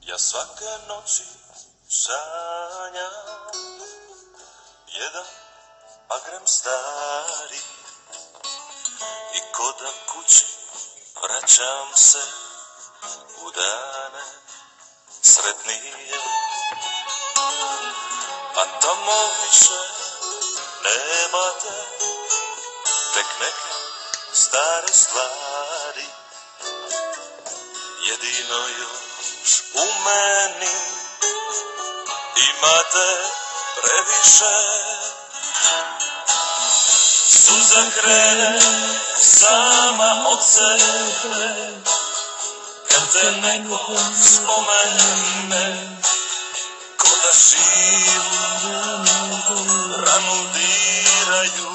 Ja svake noći sanjam jedan agrem stari i ko da kući vraćam se u dane sretnije, a tamo više nemate tek neke stare stvari. Jedino još u meni imate previše. Suza krene sama od sebe kad te neko spomene, ko da živu ranu diraju.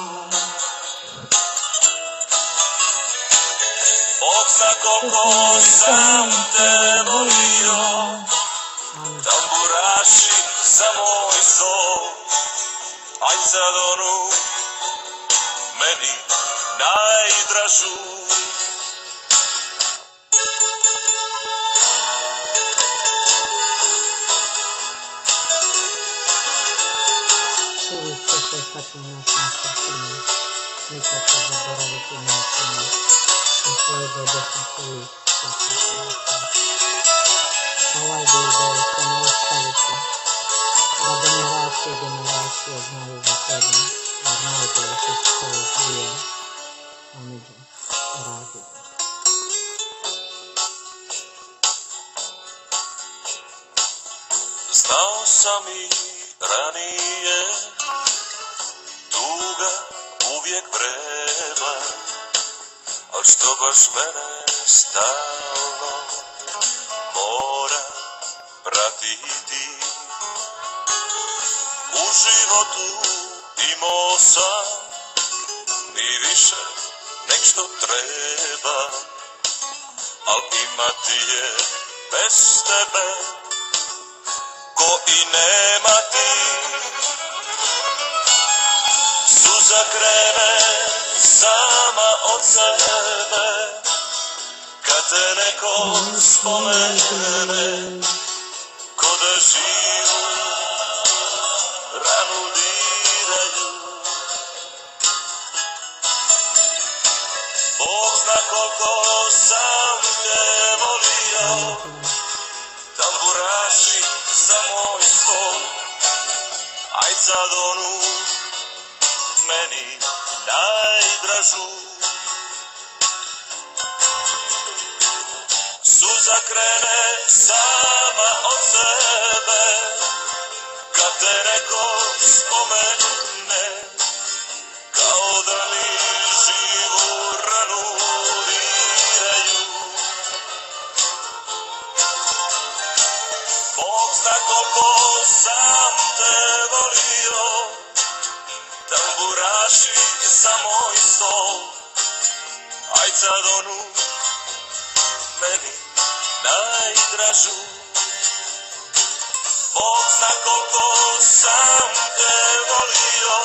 Bog zna koliko sam te volio, tamburaši za moj sol, aj sad onu meni najdražu. Uvijek se takvim našim srcima, nikako zaboraviti nećemo, na svoje bebe sam se uvijek srcima. Ovaj video samo ostaviti, da generacije i generacije znaju za tebe, jer najbolje što se čovjek bio omeđu razlika. Znao sam i ranije, tuga uvijek vreba, al što baš mene stalno mora pratiti. U životu imao sam i više nek što treba, al imati je bez tebe ko i nema ti. Suza krene sama od sebe kad te neko spomene, ko da živu ranu diraju. Bog zna koliko sam te volio, tamburaši za moj stol, aj sad onu meni najdražu. Suza krene sama od sebe kad te neko spomene, kao da mi živu ranu diraju. Bog zna koliko sam te volio, tamburaši za moj stol, aj sad onu meni najdražu. Bog zna koliko sam te volio,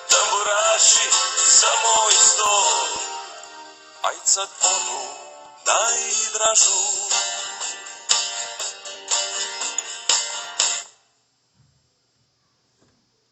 tamburaši za moj stol, aj sad onu najdražu.